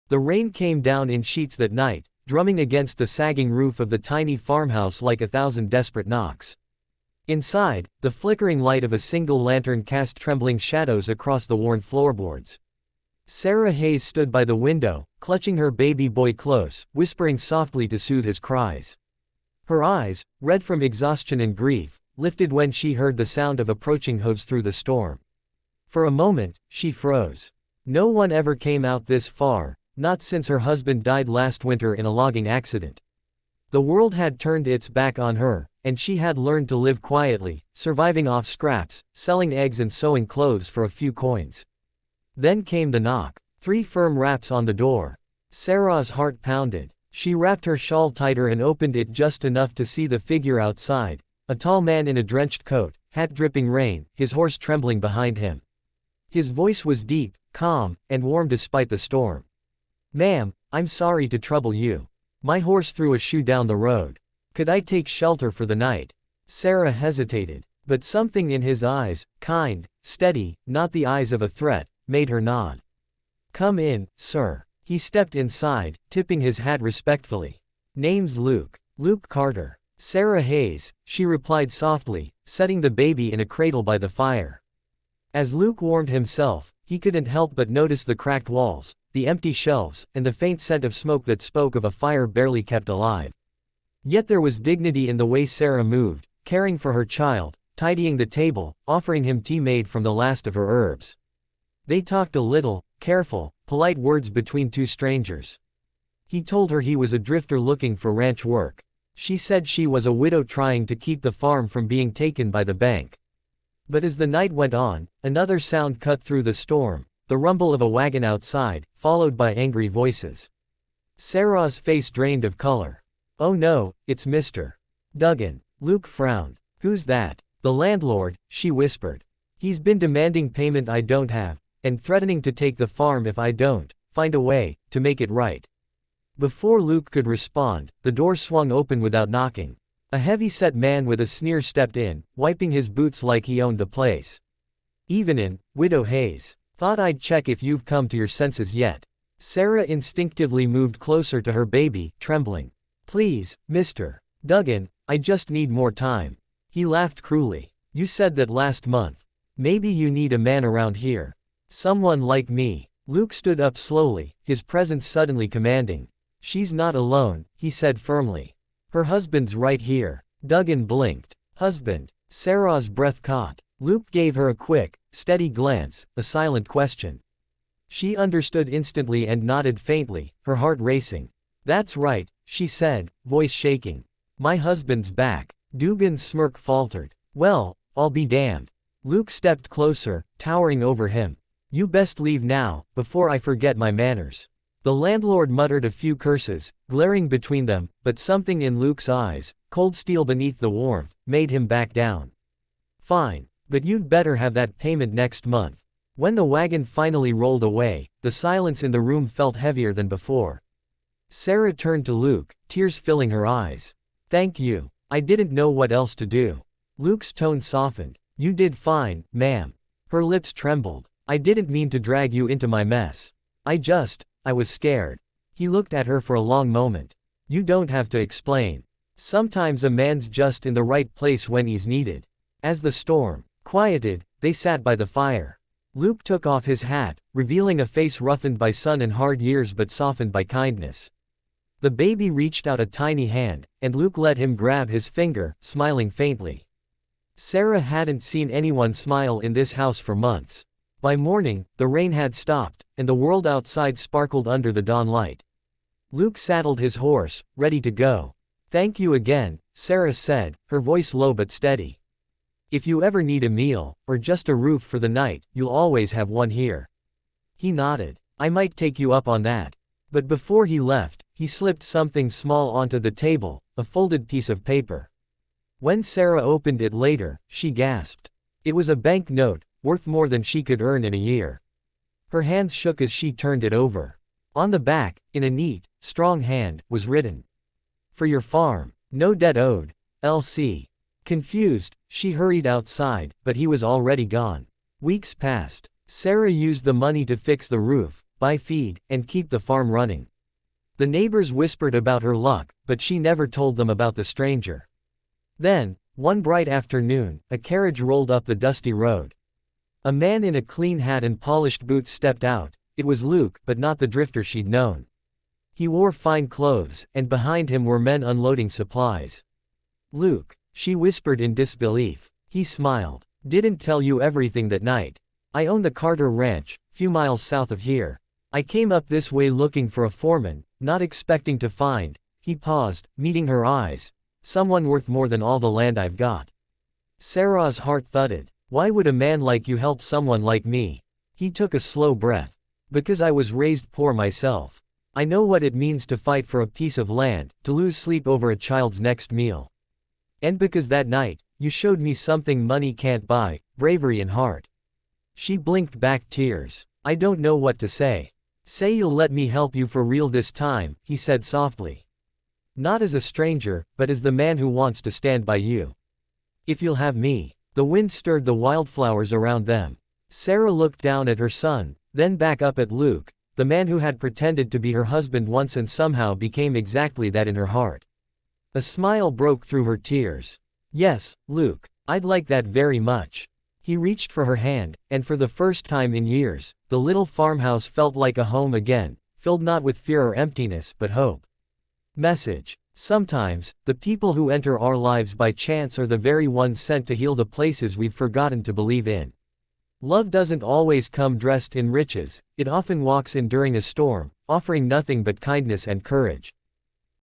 The rain came down in sheets that night, drumming against the sagging roof of the tiny farmhouse like 1,000 desperate knocks. Inside, the flickering light of a single lantern cast trembling shadows across the worn floorboards. Sarah Hayes stood by the window, clutching her baby boy close, whispering softly to soothe his cries. Her eyes, red from exhaustion and grief, lifted when she heard the sound of approaching hooves through the storm. For a moment, she froze. No one ever came out this far, not since her husband died last winter in a logging accident. The world had turned its back on her, and she had learned to live quietly, surviving off scraps, selling eggs and sewing clothes for a few coins. Then came the knock. 3 firm raps on the door. Sarah's heart pounded. She wrapped her shawl tighter and opened it just enough to see the figure outside, a tall man in a drenched coat, hat dripping rain, his horse trembling behind him. His voice was deep, calm, and warm despite the storm. "Ma'am, I'm sorry to trouble you. My horse threw a shoe down the road. Could I take shelter for the night?" Sarah hesitated, but something in his eyes, kind, steady, not the eyes of a threat, made her nod. "Come in, sir." He stepped inside, tipping his hat respectfully. "Name's Luke. Luke Carter." "Sarah Hayes," she replied softly, setting the baby in a cradle by the fire. As Luke warmed himself, he couldn't help but notice the cracked walls, the empty shelves, and the faint scent of smoke that spoke of a fire barely kept alive. Yet there was dignity in the way Sarah moved, caring for her child, tidying the table, offering him tea made from the last of her herbs. They talked a little, careful, polite words between 2 strangers. He told her he was a drifter looking for ranch work. She said she was a widow trying to keep the farm from being taken by the bank. But as the night went on, another sound cut through the storm, the rumble of a wagon outside, followed by angry voices. Sarah's face drained of color. "Oh no, it's Mr. Duggan." Luke frowned. "Who's that?" "The landlord," she whispered. "He's been demanding payment I don't have, and threatening to take the farm if I don't find a way to make it right." Before Luke could respond, the door swung open without knocking. A heavy-set man with a sneer stepped in, wiping his boots like he owned the place. "Evenin', Widow Hayes. Thought I'd check if you've come to your senses yet." Sarah instinctively moved closer to her baby, trembling. "Please, Mr. Duggan, I just need more time." He laughed cruelly. "You said that last month. Maybe you need a man around here. Someone like me." Luke stood up slowly, his presence suddenly commanding. "She's not alone," he said firmly. "Her husband's right here." Duggan blinked. "Husband?" Sarah's breath caught. Luke gave her a quick, steady glance, a silent question. She understood instantly and nodded faintly, her heart racing. "That's right," she said, voice shaking. "My husband's back." Dugan's smirk faltered. "Well, I'll be damned." Luke stepped closer, towering over him. "You best leave now, before I forget my manners." The landlord muttered a few curses, glaring between them, but something in Luke's eyes, cold steel beneath the warmth, made him back down. "Fine. But you'd better have that payment next month." When the wagon finally rolled away, the silence in the room felt heavier than before. Sarah turned to Luke, tears filling her eyes. "Thank you. I didn't know what else to do." Luke's tone softened. "You did fine, ma'am." Her lips trembled. "I didn't mean to drag you into my mess. I was scared." He looked at her for a long moment. "You don't have to explain. Sometimes a man's just in the right place when he's needed." As the storm quieted, they sat by the fire. Luke took off his hat, revealing a face roughened by sun and hard years but softened by kindness. The baby reached out a tiny hand, and Luke let him grab his finger, smiling faintly. Sarah hadn't seen anyone smile in this house for months. By morning, the rain had stopped, and the world outside sparkled under the dawn light. Luke saddled his horse, ready to go. "Thank you again," Sarah said, her voice low but steady. "If you ever need a meal, or just a roof for the night, you'll always have one here." He nodded. "I might take you up on that." But before he left, he slipped something small onto the table, a folded piece of paper. When Sarah opened it later, she gasped. It was a bank note, worth more than she could earn in a year. Her hands shook as she turned it over. On the back, in a neat, strong hand, was written, "For your farm. No debt owed. L.C." Confused, she hurried outside, but he was already gone. Weeks passed. Sarah used the money to fix the roof, buy feed, and keep the farm running. The neighbors whispered about her luck, but she never told them about the stranger. Then, one bright afternoon, a carriage rolled up the dusty road. A man in a clean hat and polished boots stepped out. It was Luke, but not the drifter she'd known. He wore fine clothes, and behind him were men unloading supplies. "Luke," she whispered in disbelief. He smiled. "Didn't tell you everything that night. I own the Carter Ranch, few miles south of here. I came up this way looking for a foreman, not expecting to find," he paused, meeting her eyes, "someone worth more than all the land I've got." Sarah's heart thudded. Why would a man like you help someone like me? He took a slow breath. "Because I was raised poor myself. I know what it means to fight for a piece of land, to lose sleep over a child's next meal. And because that night, you showed me something money can't buy, bravery and heart." She blinked back tears. "I don't know what to say." "Say you'll let me help you for real this time," he said softly. "Not as a stranger, but as the man who wants to stand by you. If you'll have me." The wind stirred the wildflowers around them. Sarah looked down at her son, then back up at Luke, the man who had pretended to be her husband once and somehow became exactly that in her heart. A smile broke through her tears. "Yes, Luke, I'd like that very much." He reached for her hand, and for the first time in years, the little farmhouse felt like a home again, filled not with fear or emptiness but hope. Message. Sometimes, the people who enter our lives by chance are the very ones sent to heal the places we've forgotten to believe in. Love doesn't always come dressed in riches, it often walks in during a storm, offering nothing but kindness and courage.